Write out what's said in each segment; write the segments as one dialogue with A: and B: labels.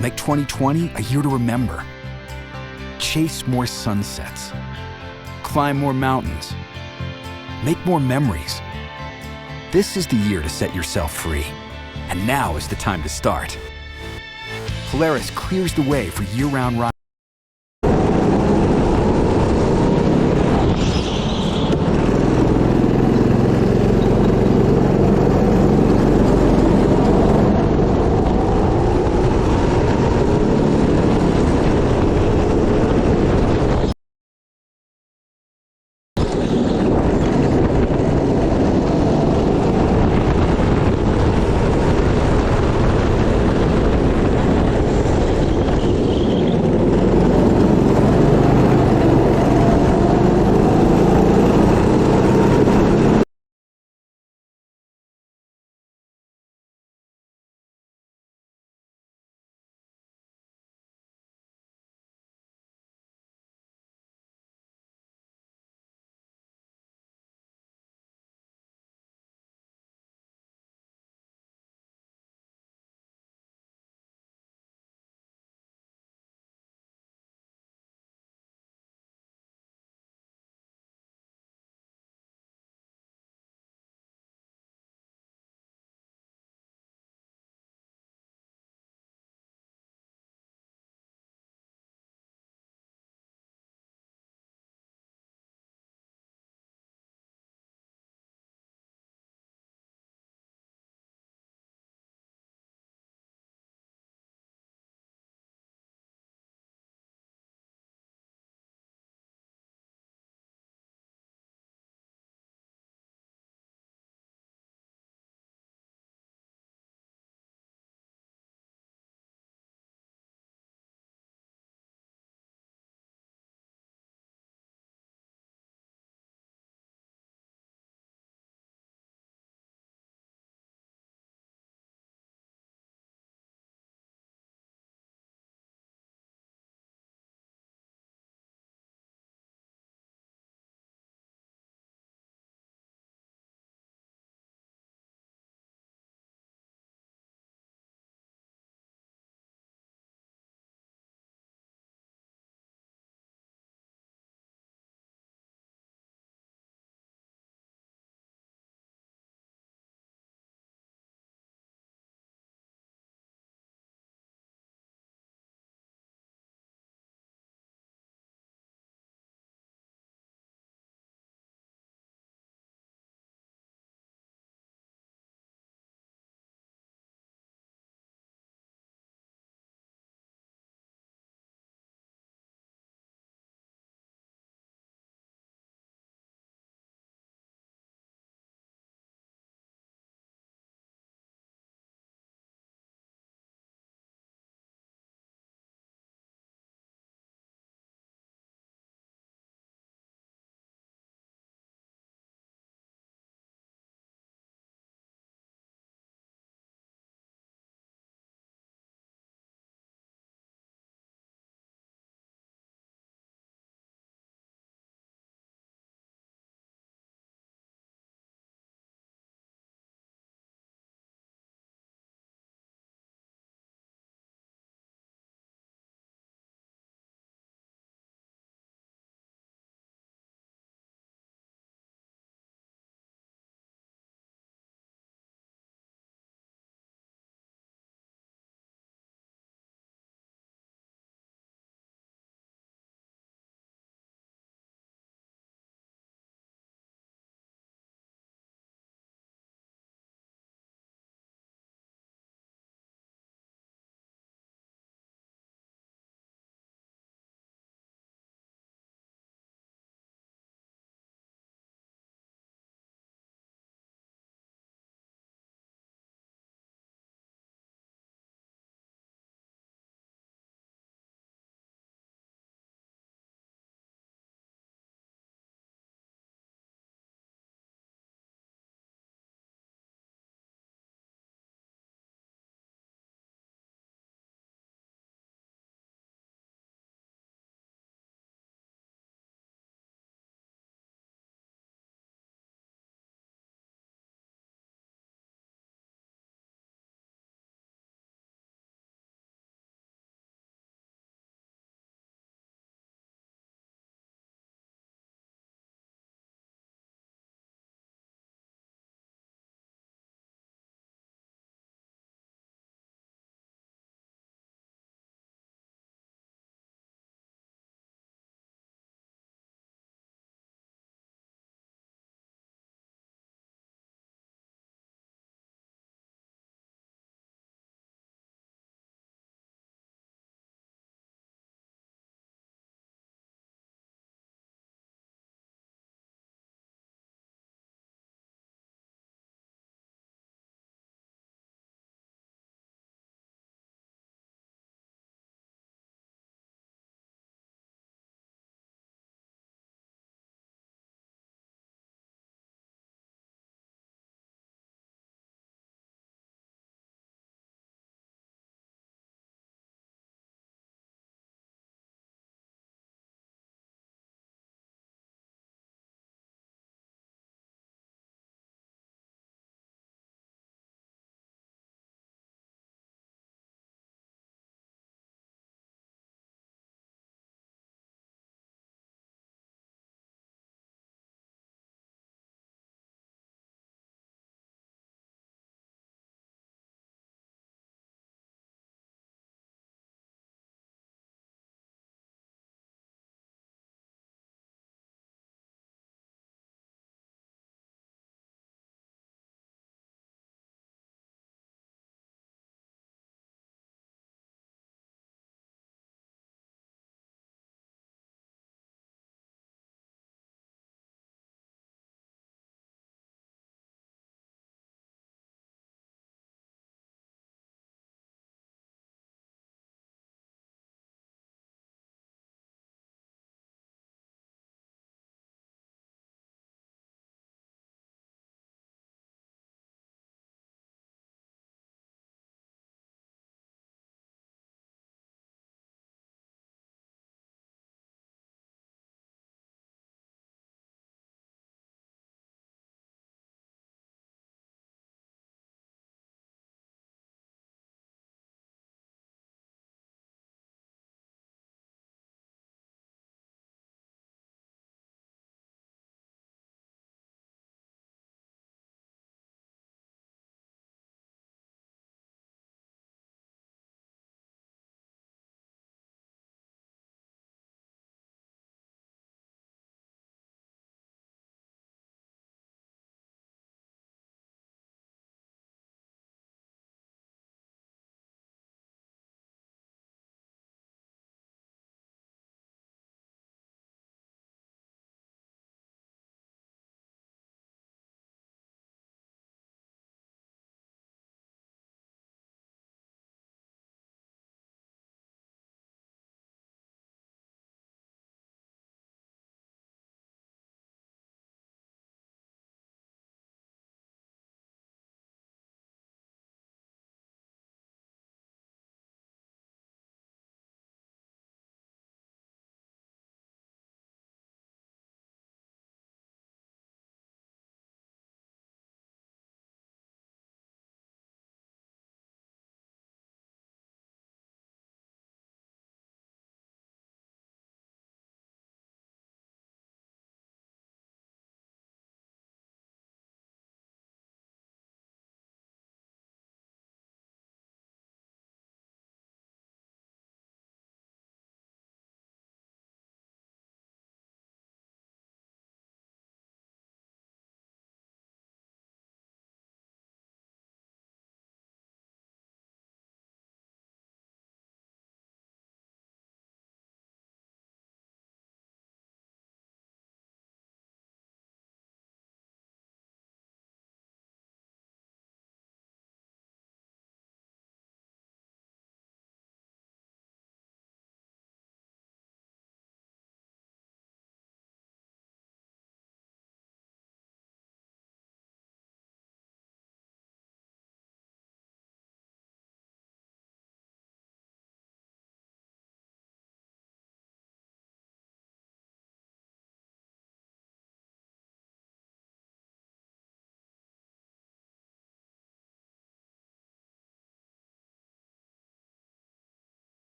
A: Make 2020 a year to remember. Chase more sunsets. Climb more mountains. Make more memories. This is the year to set yourself free. And now is the time to start. Polaris clears the way for year-round rides.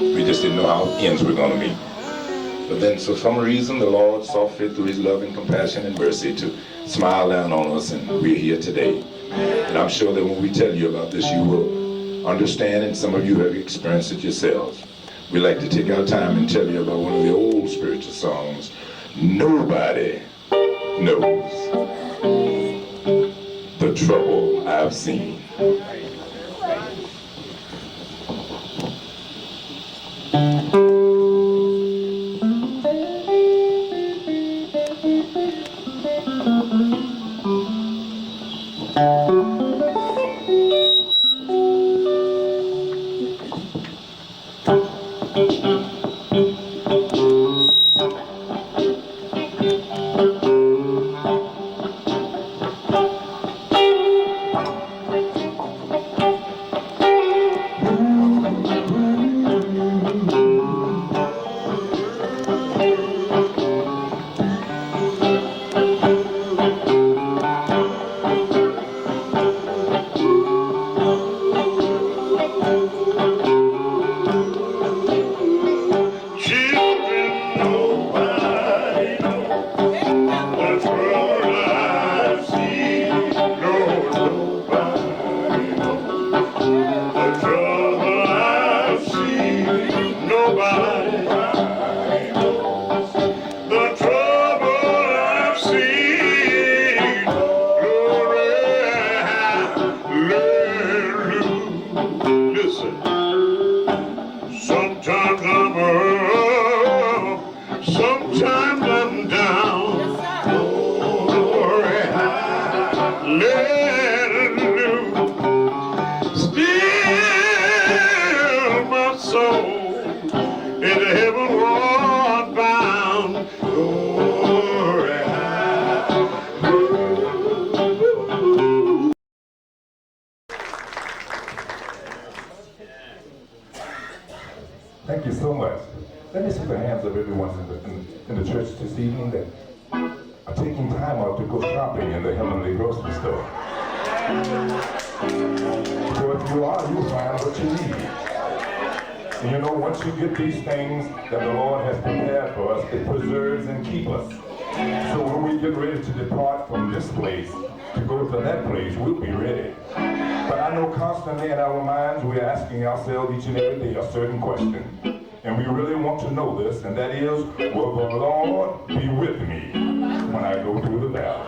B: We just didn't know how ends were going to meet. But then, for some reason, the Lord saw fit through his love and compassion and mercy to smile down on us, and we're here today. And I'm sure that when we tell you about this, you will understand, and some of you have experienced it yourselves. We like to take our time and tell you about one of the old spiritual songs, Nobody Knows the Trouble I've Seen.
C: Thank you so much. Let me see the hands of everyone in the church this evening that are taking time out to go shopping in the Heavenly Grocery Store. So if you are, you'll find what you need. And you know, once you get these things that the Lord has prepared for us, it preserves and keeps us. So when we get ready to depart from this place, to go to that place, we'll be ready. But I know constantly in our minds, we're asking ourselves each and every day a certain question. And we really want to know this, and that is, will the Lord be with me when I go through the valley?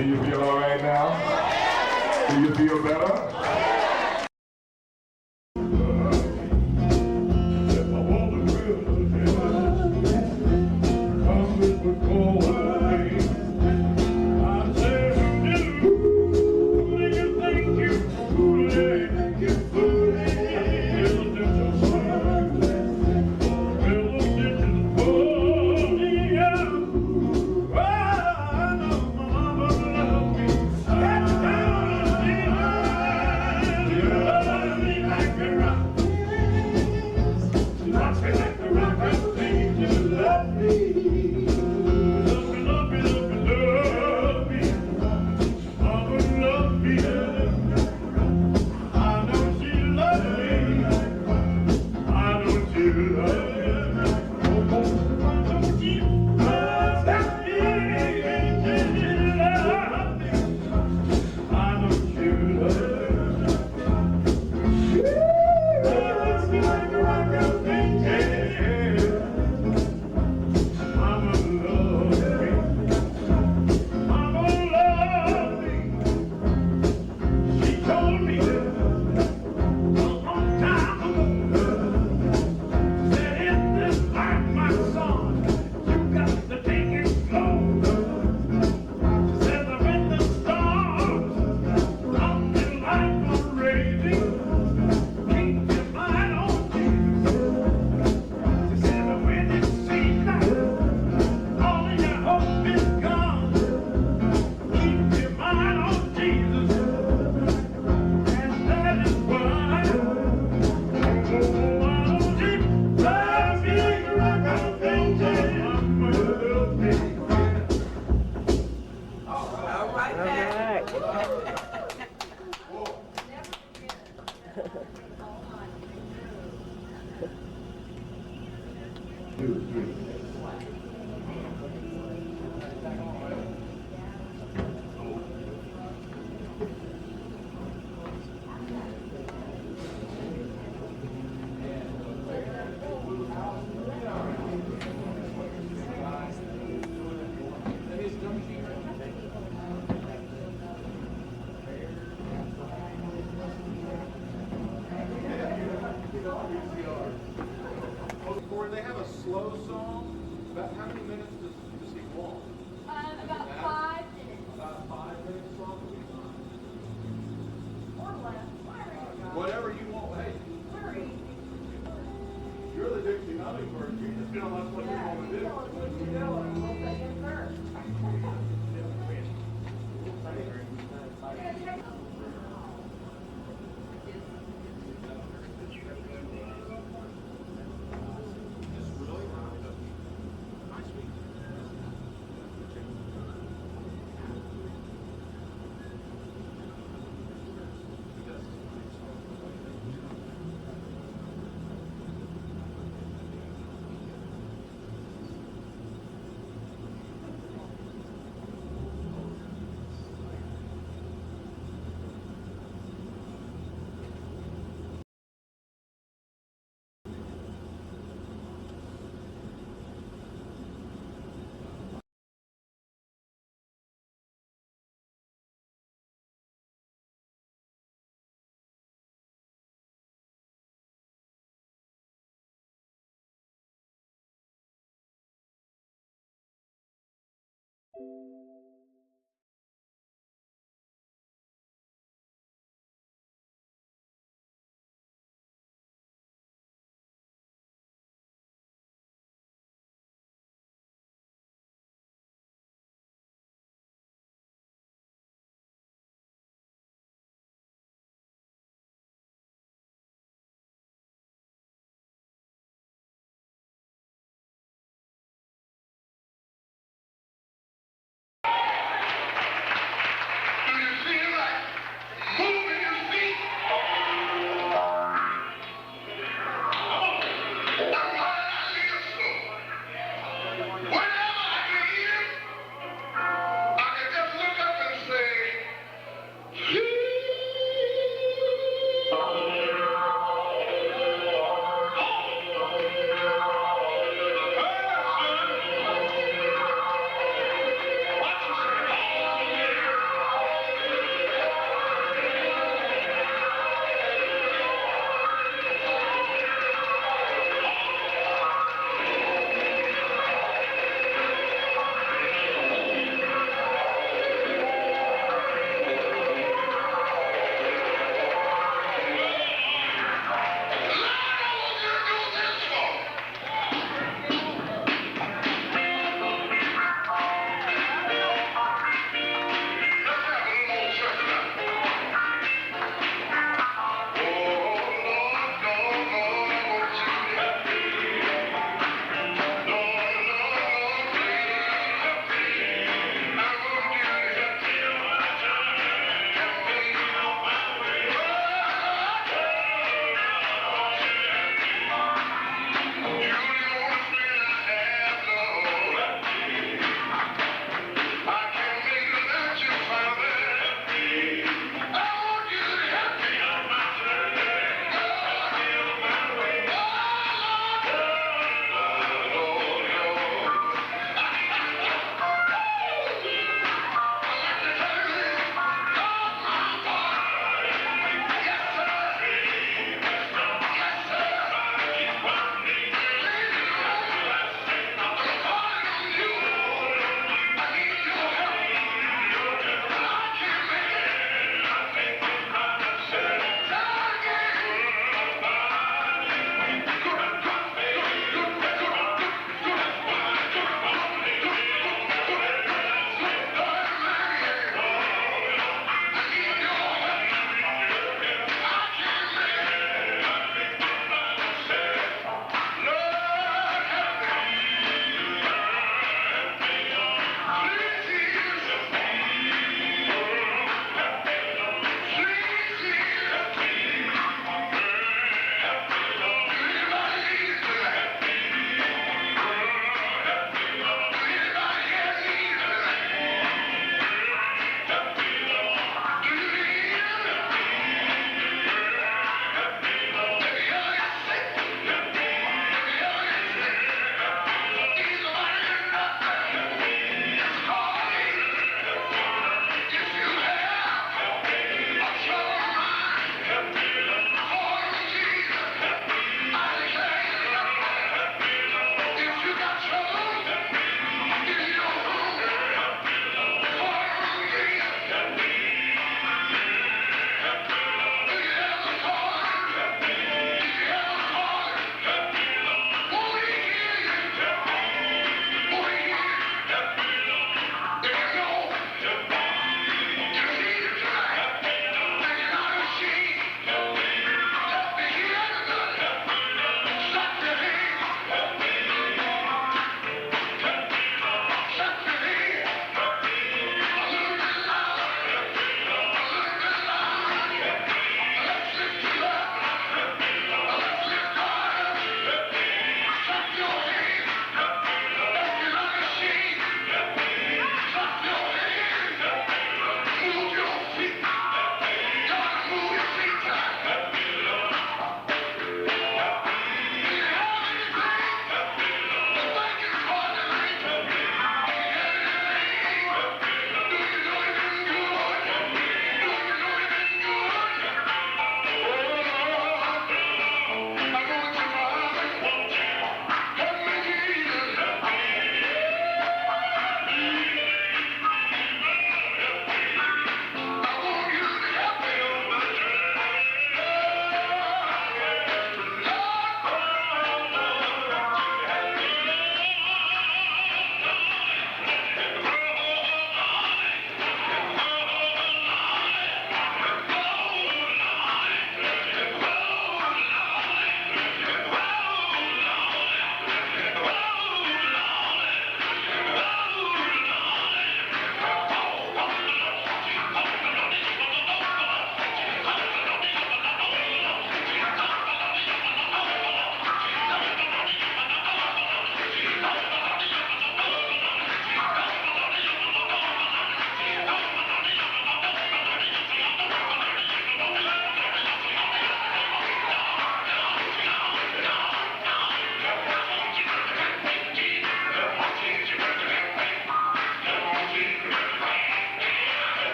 C: Do you feel all right now? Do you feel better?
D: Corey, they have a slow song. About how many minutes does he want?
E: About 5 minutes.
D: About 5 minutes song?
E: Or less.
D: Whatever you want. Hey, you're the Dixie Hummingbird. You just feel that's what you want to do.
E: What you doing? We'll take it first.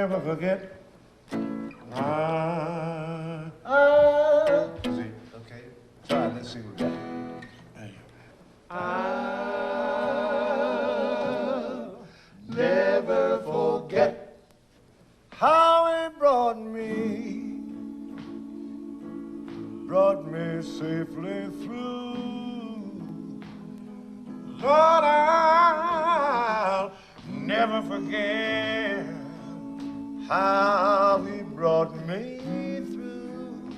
F: never forget. See, okay. Try it. Let's see what we got. I'll never forget how he brought me safely through. Lord, I'll never forget how he brought me through.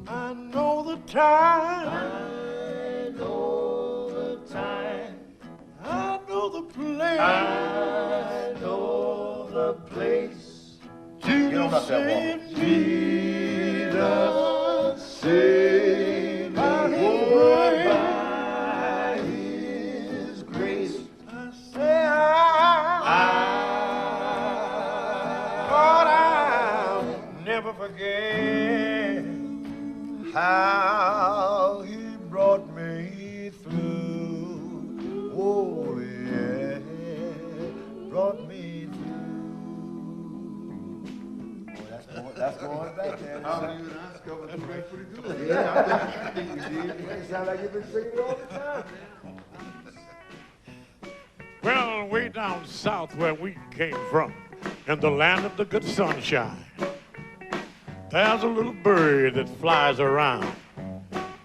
F: I know the time. I know the time. I know the place. I know the place. Jesus saved me. Jesus saved me. By his grace. I say Lord, I'll never forget how he brought me through. Oh, yeah, brought me through. Oh, that's going back there.
D: How do you and I covered the break pretty good?
F: Yeah, I think you did. It sounds like you've been singing it all the time.
G: Well, way down south where we came from, in the land of the good sunshine, there's a little bird that flies around,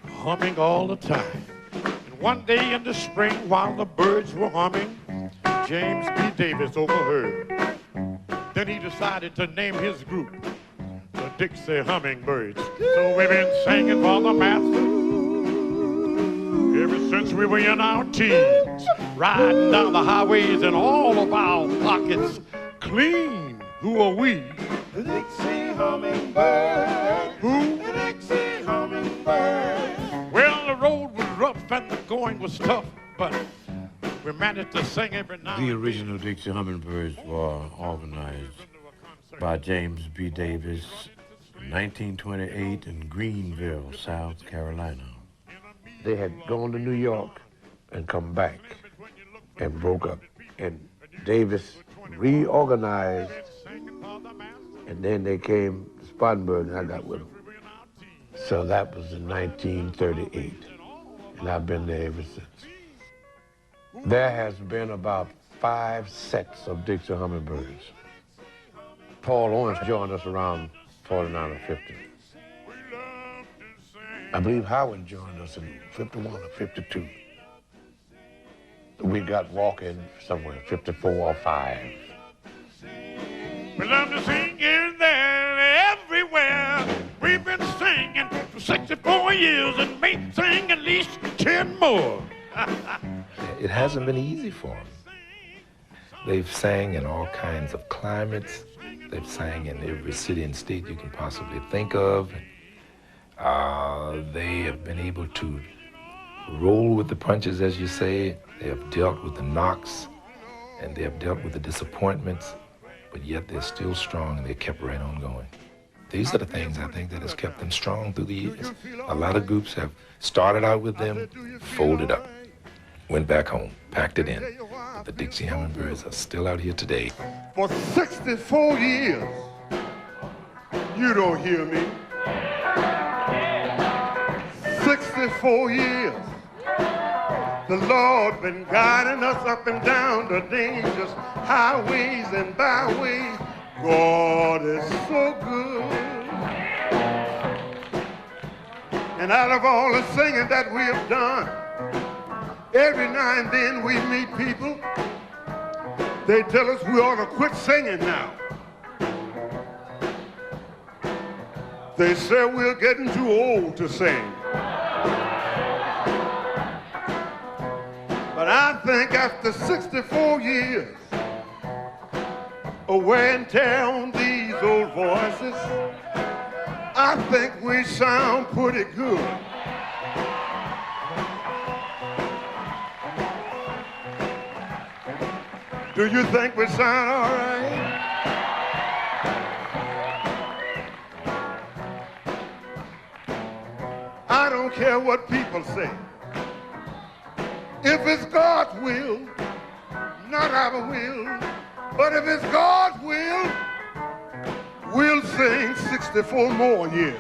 G: humming all the time. And one day in the spring, while the birds were humming, James B. Davis overheard. Then he decided to name his group the Dixie Hummingbirds. So we've been singing for the master ever since we were in our teens, riding down the highways and all of our pockets clean. Who are we?
F: The Dixie Hummingbird.
G: Who?
F: The Dixie Hummingbird.
G: Well, the road was rough and the going was tough, but we managed to sing every now and
H: The
G: then.
H: original Dixie Hummingbirds were organized by James B. Davis in 1928 in Greenville, South Carolina. They had gone to New York and come back and broke up. And Davis reorganized, and then they came to Spartanburg, and I got with them. So that was in 1938, and I've been there ever since. There has been about 5 sets of Dixie Hummingbirds. Paul Owens joined us around 49 or 50. I believe Howard joined us in 51 or 52. We got walking somewhere, 54 or 5.
G: We love to sing here and there, everywhere. We've been singing for 64 years and may sing at least 10 more.
I: It hasn't been easy for them. They've sang in all kinds of climates. They've sang in every city and state you can possibly think of. They have been able to roll with the punches, as you say. They have dealt with the knocks, and they have dealt with the disappointments, but yet they're still strong, and they kept right on going. These are the things, I think, that has kept them strong through the years. A lot of groups have started out with them, folded up, went back home, packed it in. But the Dixie Hummingbirds are still out here today.
D: For 64 years, you don't hear me. 64 years, the Lord been guiding us up and down the dangerous highways and byways. God is so good. And out of all the singing that we have done, every now and then we meet people, they tell us we ought to quit singing now. They say we're getting too old to sing. But I think after 64 years of wear and tear on these old voices, I think we sound pretty good. Do you think we sound all right? I don't care what people say. If it's God's will, not our will, But if it's God's will, we'll sing 64 more years.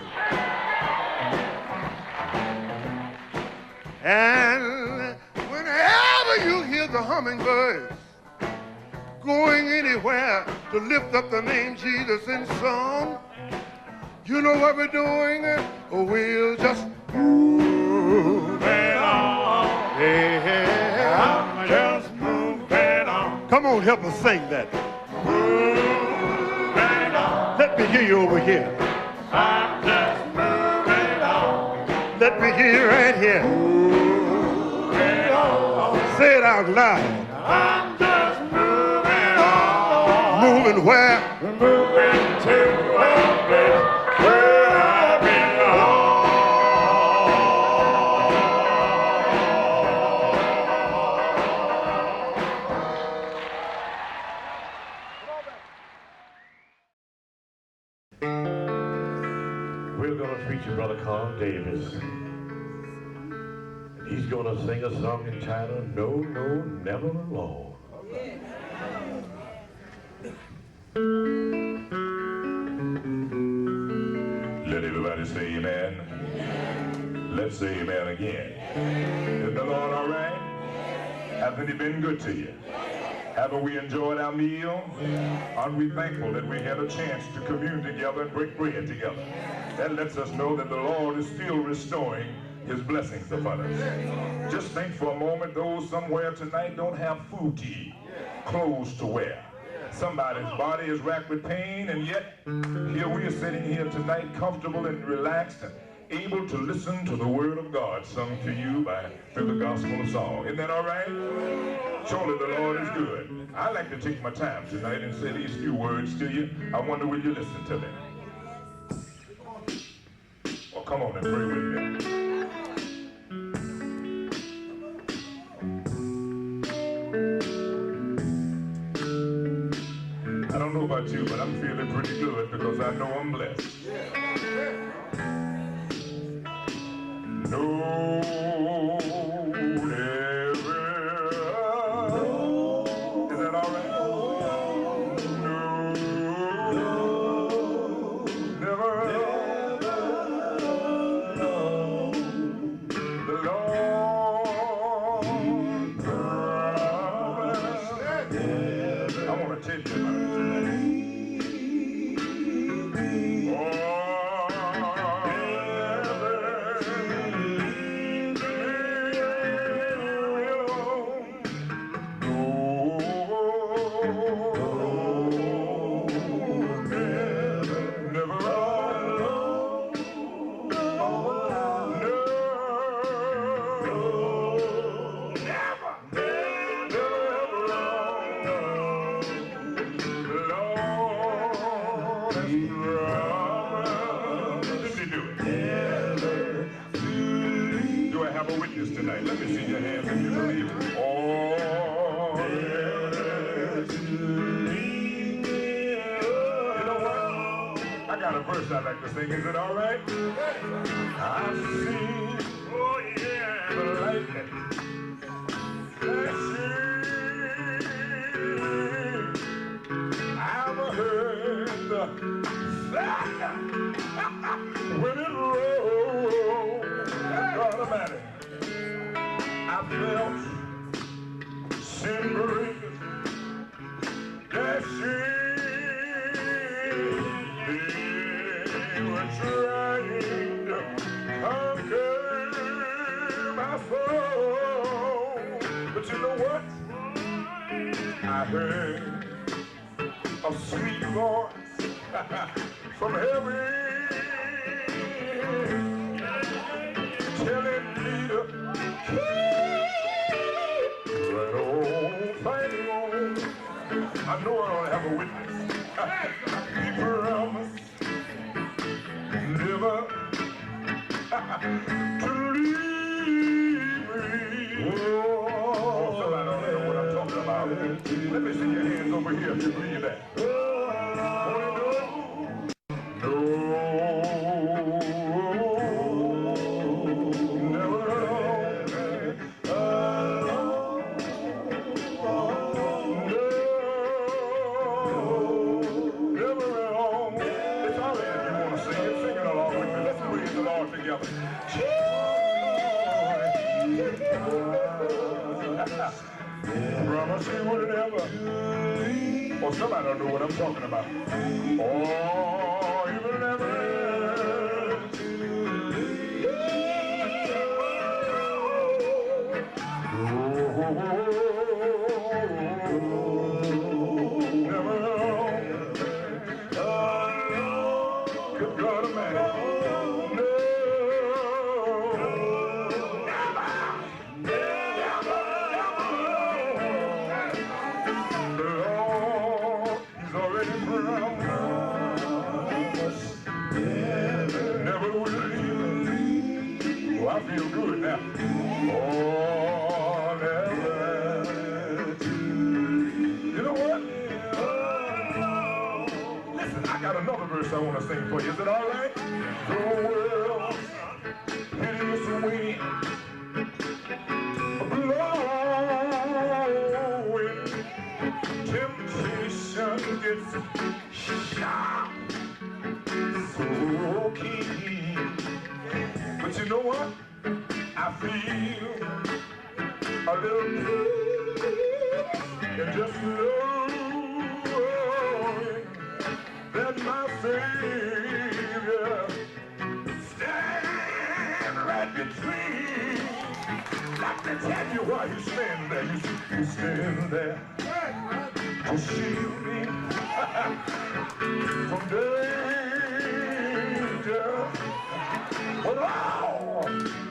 D: And whenever you hear the hummingbirds going anywhere to lift up the name Jesus in song, you know what we're doing? We'll just move it on. Hey, hey, I'm just moving on. Come on, help us sing that. Move it on. Let me hear you over here. I'm just moving on. Let me hear you right here. Move it on. Say it out loud. I'm just moving on. Moving where? Moving to a place where I belong.
G: We're going to feature Brother Carl Davis. And he's going to sing a song entitled No, No, Never Alone.
C: Let everybody say amen. Let's say amen again. Is the Lord all right? Hasn't he been good to you? Haven't we enjoyed our meal? Aren't we thankful that we had a chance to commune together and break bread together? That lets us know that the Lord is still restoring his blessings upon us. Just think for a moment, those somewhere tonight don't have food to eat, clothes to wear. Somebody's body is racked with pain, and yet here we are sitting here tonight comfortable and relaxed and able to listen to the word of God sung to you through the gospel song. Isn't that all right? Surely the Lord is good. I like to take my time tonight and say these few words to you. I wonder will you listen to them? Well, come on and pray with me. I don't know about you, but I'm feeling pretty good because I know I'm blessed. No, never. Is that all right? No, never. The Lord promised. I want to tell you about it. Tonight. Let me see your hands if you believe it. Oh, yes. You know what? I got a verse I like to sing. Is it all right? I see, oh yeah, the lightning flashing. I've heard the thunder when it rolls. God Almighty. I felt sin breakers dashing. They were trying to conquer my soul. But you know what? I heard a sweet voice from heaven telling me to I know I don't have a witness. He promised never to leave me. Oh, somebody don't know what I'm talking about. Let me see your hands over here if you believe that. Promise he would never. Oh, somebody don't know what I'm talking about. Oh, he will never. Good God Almighty. He's already promised. Never will leave. Oh, I feel good now. Oh, never. You know what? Listen, I got another verse I want to sing for you. Is it all right? The world, hideous wind, blowing, temptation gets sharp, so keen. But you know what? I feel a little peace and just knowing that my Savior stands right between. Let me tell you why he's standing there. He's standing there to shield me from danger. But oh,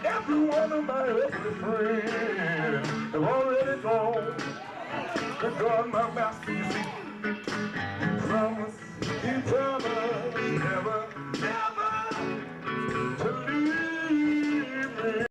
C: every one of my earthly friends have already gone. Good God, my master, you see, he promised never, never to leave me.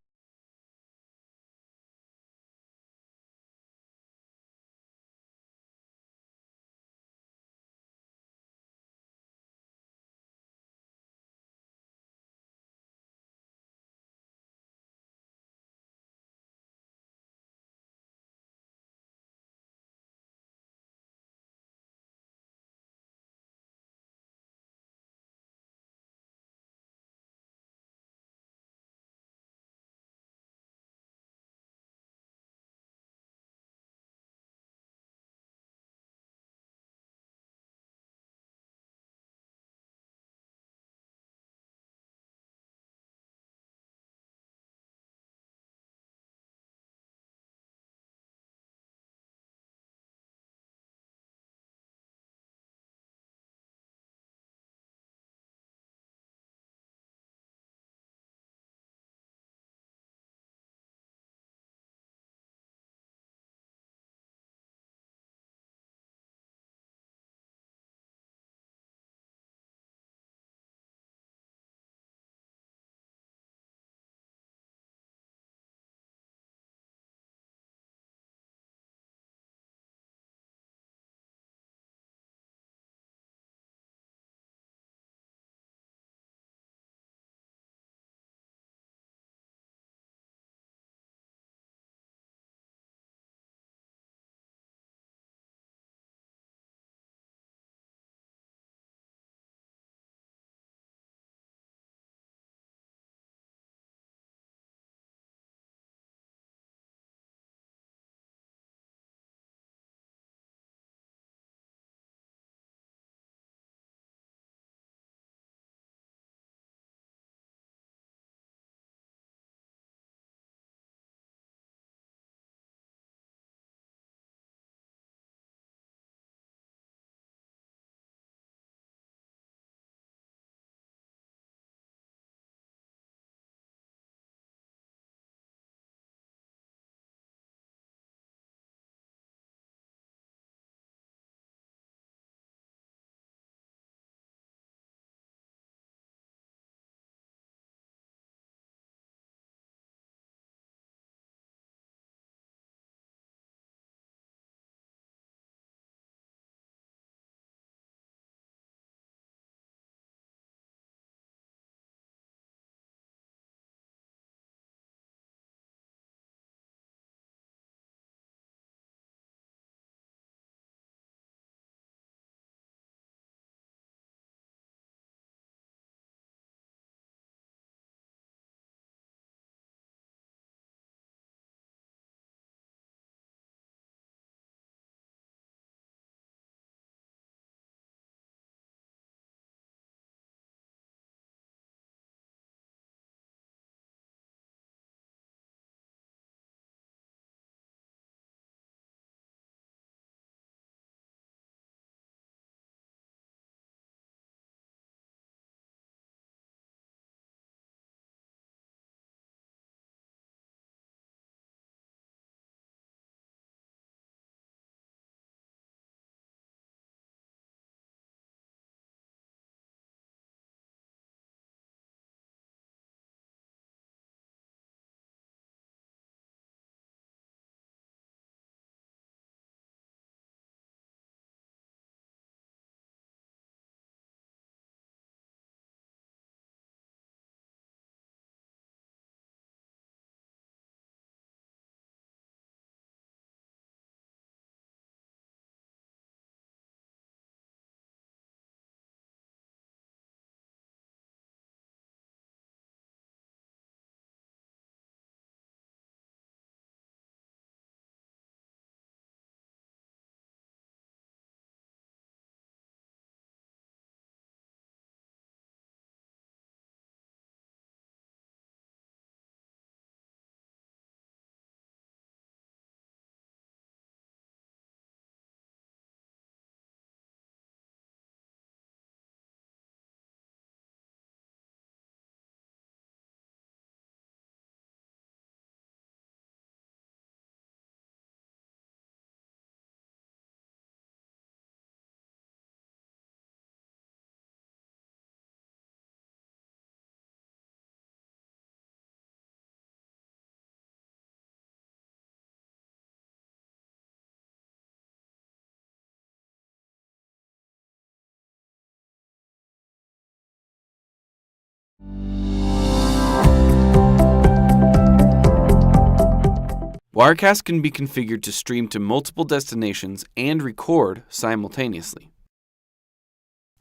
J: Wirecast can be configured to stream to multiple destinations and record simultaneously.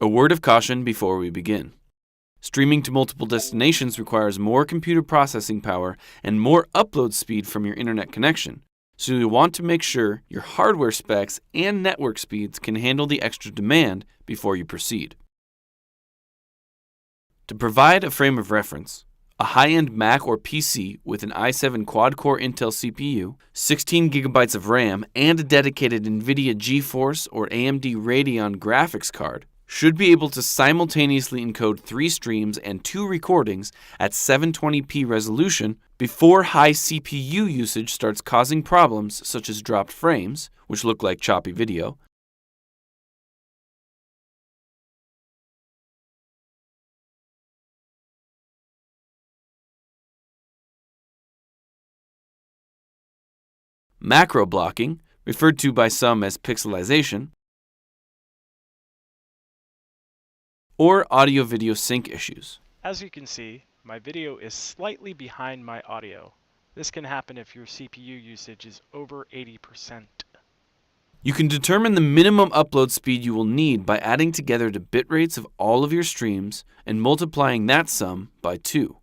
J: A word of caution before we begin. Streaming to multiple destinations requires more computer processing power and more upload speed from your internet connection, so you'll want to make sure your hardware specs and network speeds can handle the extra demand before you proceed. To provide a frame of reference, a high-end Mac or PC with an i7 quad-core Intel CPU, 16 GB of RAM, and a dedicated NVIDIA GeForce or AMD Radeon graphics card should be able to simultaneously encode 3 streams and 2 recordings at 720p resolution before high CPU usage starts causing problems such as dropped frames, which look like choppy video, macro blocking, referred to by some as pixelization, or audio-video sync issues.
K: As you can see, my video is slightly behind my audio. This can happen if your CPU usage is over 80%.
J: You can determine the minimum upload speed you will need by adding together the bit rates of all of your streams and multiplying that sum by 2.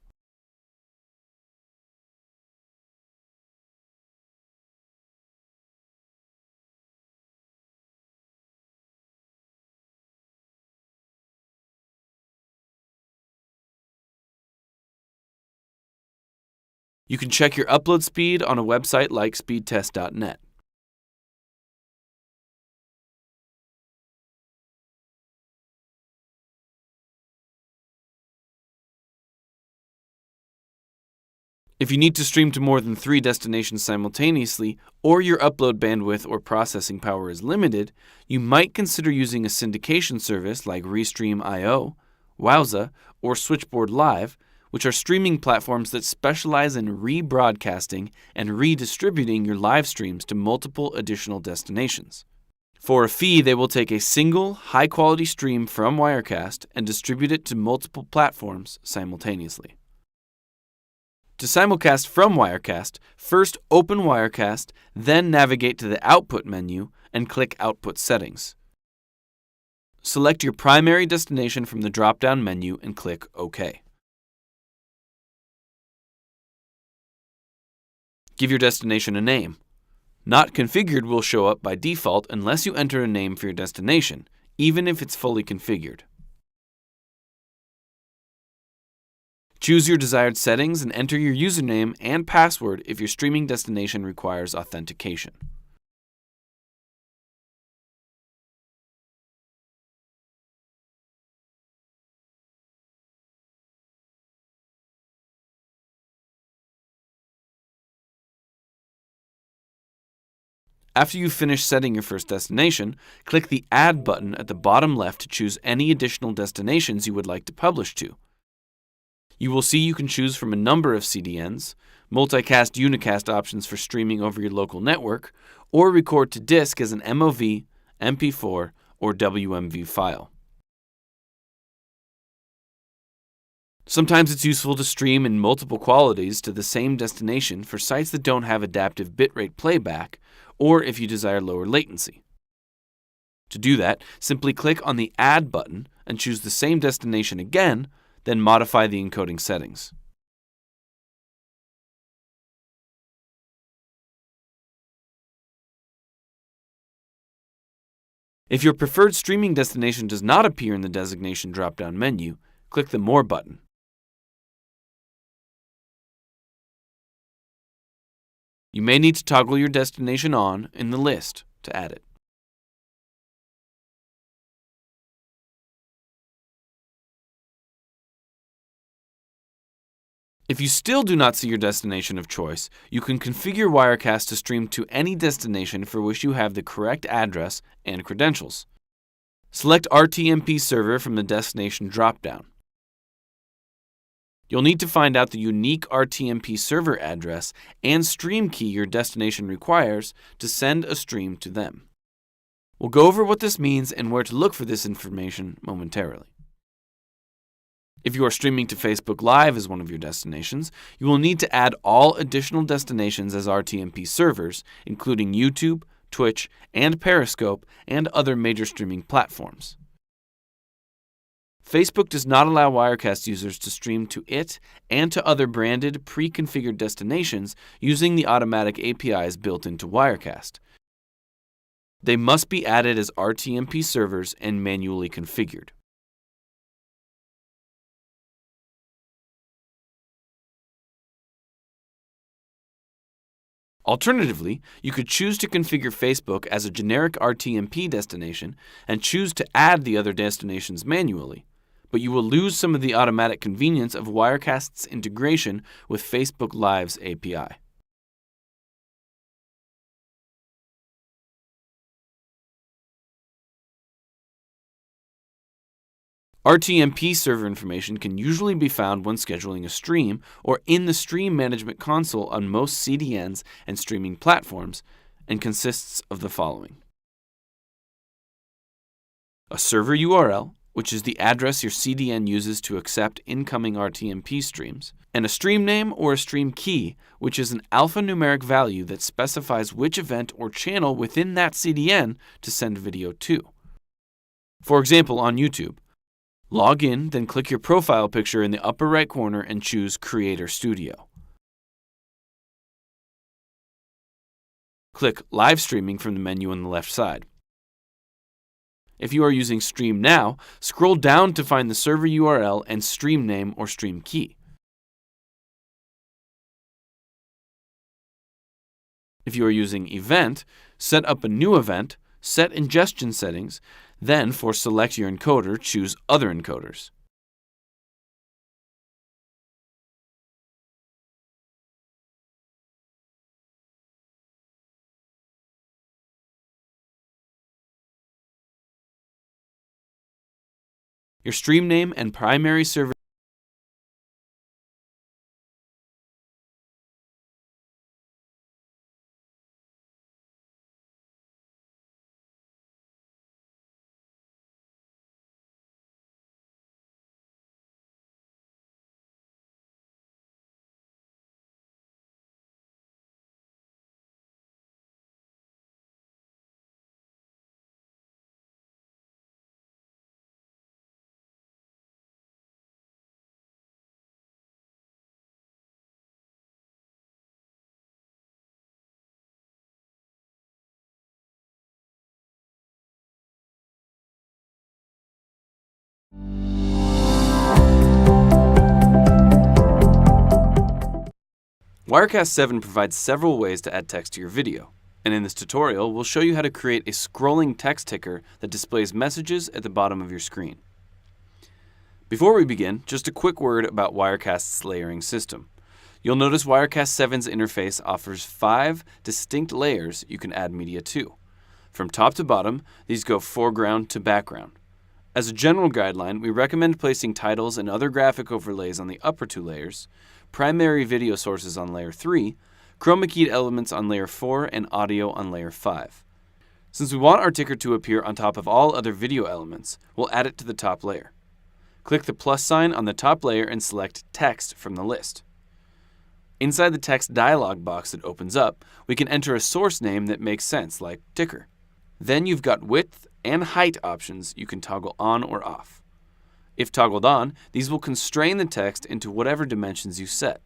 J: You can check your upload speed on a website like speedtest.net. If you need to stream to more than 3 destinations simultaneously, or your upload bandwidth or processing power is limited, you might consider using a syndication service like Restream.io, Wowza, or Switchboard Live, which are streaming platforms that specialize in rebroadcasting and redistributing your live streams to multiple additional destinations. For a fee, they will take a single, high-quality stream from Wirecast and distribute it to multiple platforms simultaneously. To simulcast from Wirecast, first open Wirecast, then navigate to the Output menu and click Output Settings. Select your primary destination from the drop-down menu and click OK. Give your destination a name. Not configured will show up by default unless you enter a name for your destination, even if it's fully configured. Choose your desired settings and enter your username and password if your streaming destination requires authentication. After you've finished setting your first destination, click the Add button at the bottom left to choose any additional destinations you would like to publish to. You will see you can choose from a number of CDNs, multicast unicast options for streaming over your local network, or record to disk as an MOV, MP4, or WMV file. Sometimes it's useful to stream in multiple qualities to the same destination for sites that don't have adaptive bitrate playback, or if you desire lower latency. To do that, simply click on the Add button and choose the same destination again, then modify the encoding settings. If your preferred streaming destination does not appear in the designation drop-down menu, click the More button. You may need to toggle your destination on in the list to add it. If you still do not see your destination of choice, you can configure Wirecast to stream to any destination for which you have the correct address and credentials. Select RTMP server from the destination dropdown. You'll need to find out the unique RTMP server address and stream key your destination requires to send a stream to them. We'll go over what this means and where to look for this information momentarily. If you are streaming to Facebook Live as one of your destinations, you will need to add all additional destinations as RTMP servers, including YouTube, Twitch, and Periscope, and other major streaming platforms. Facebook does not allow Wirecast users to stream to it and to other branded, pre-configured destinations using the automatic APIs built into Wirecast. They must be added as RTMP servers and manually configured. Alternatively, you could choose to configure Facebook as a generic RTMP destination and choose to add the other destinations manually, but you will lose some of the automatic convenience of Wirecast's integration with Facebook Live's API. RTMP server information can usually be found when scheduling a stream or in the stream management console on most CDNs and streaming platforms and consists of the following: a server URL, which is the address your CDN uses to accept incoming RTMP streams, and a stream name or a stream key, which is an alphanumeric value that specifies which event or channel within that CDN to send video to. For example, on YouTube, log in, then click your profile picture in the upper right corner and choose Creator Studio. Click Live Streaming from the menu on the left side. If you are using Stream Now, scroll down to find the server URL and stream name or stream key. If you are using Event, set up a new event, set ingestion settings, then for Select Your Encoder, choose Other Encoders. Your stream name and primary server Wirecast 7 provides several ways to add text to your video, and in this tutorial, we'll show you how to create a scrolling text ticker that displays messages at the bottom of your screen. Before we begin, just a quick word about Wirecast's layering system. You'll notice Wirecast 7's interface offers 5 distinct layers you can add media to. From top to bottom, these go foreground to background. As a general guideline, we recommend placing titles and other graphic overlays on the upper 2 layers, primary video sources on layer 3, chroma keyed elements on layer 4, and audio on layer 5. Since we want our ticker to appear on top of all other video elements, we'll add it to the top layer. Click the plus sign on the top layer and select Text from the list. Inside the text dialog box that opens up, we can enter a source name that makes sense, like ticker. Then you've got width and height options you can toggle on or off. If toggled on, these will constrain the text into whatever dimensions you set.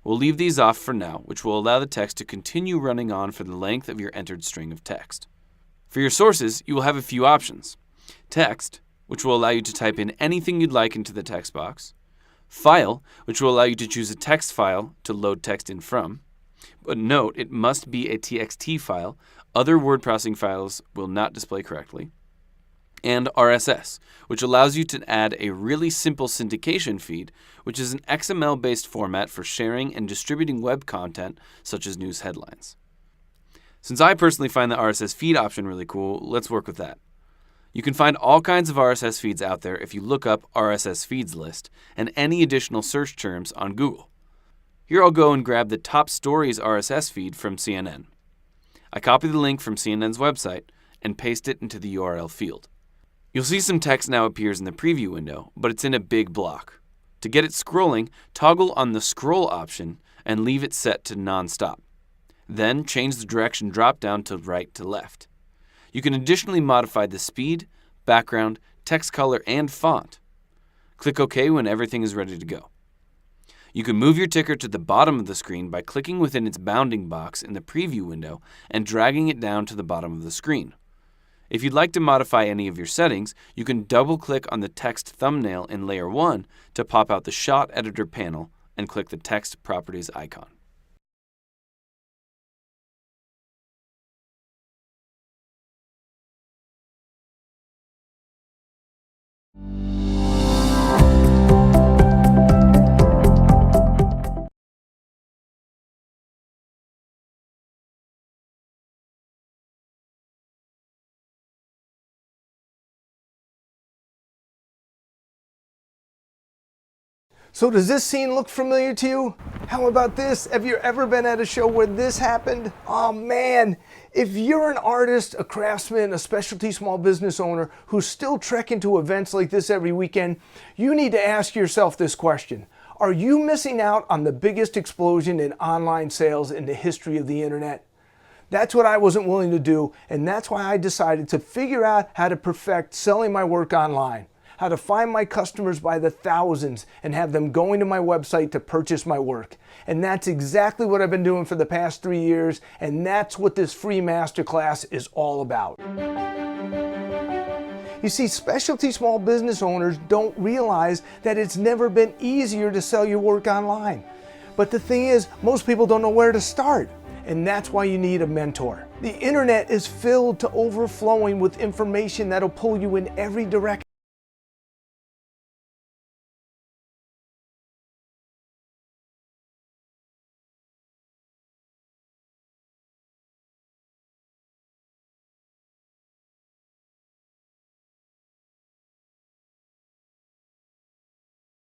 J: We'll leave these off for now, which will allow the text to continue running on for the length of your entered string of text. For your sources, you will have a few options. Text, which will allow you to type in anything you'd like into the text box. File, which will allow you to choose a text file to load text in from. But note, it must be a TXT file. Other word processing files will not display correctly. And RSS, which allows you to add a really simple syndication feed, which is an XML-based format for sharing and distributing web content, such as news headlines. Since I personally find the RSS feed option really cool, let's work with that. You can find all kinds of RSS feeds out there if you look up RSS feeds list and any additional search terms on Google. Here I'll go and grab the top stories RSS feed from CNN. I copy the link from CNN's website and paste it into the URL field. You'll see some text now appears in the preview window, but it's in a big block. To get it scrolling, toggle on the scroll option and leave it set to non-stop. Then change the direction drop-down to right to left. You can additionally modify the speed, background, text color, and font. Click OK when everything is ready to go. You can move your ticker to the bottom of the screen by clicking within its bounding box in the preview window and dragging it down to the bottom of the screen. If you'd like to modify any of your settings, you can double-click on the text thumbnail in Layer 1 to pop out the Shot Editor panel and click the Text Properties icon.
F: So does this scene look familiar to you? How about this? Have you ever been at a show where this happened? Oh man, if you're an artist, a craftsman, a specialty small business owner who's still trekking to events like this every weekend, you need to ask yourself this question. Are you missing out on the biggest explosion in online sales in the history of the internet? That's what I wasn't willing to do, and that's why I decided to figure out how to perfect selling my work online. How to find my customers by the thousands and have them going to my website to purchase my work. And that's exactly what I've been doing for the past 3 years, and that's what this free masterclass is all about. You see, specialty small business owners don't realize that it's never been easier to sell your work online. But the thing is, most people don't know where to start. And that's why you need a mentor. The internet is filled to overflowing with information that'll pull you in every direction.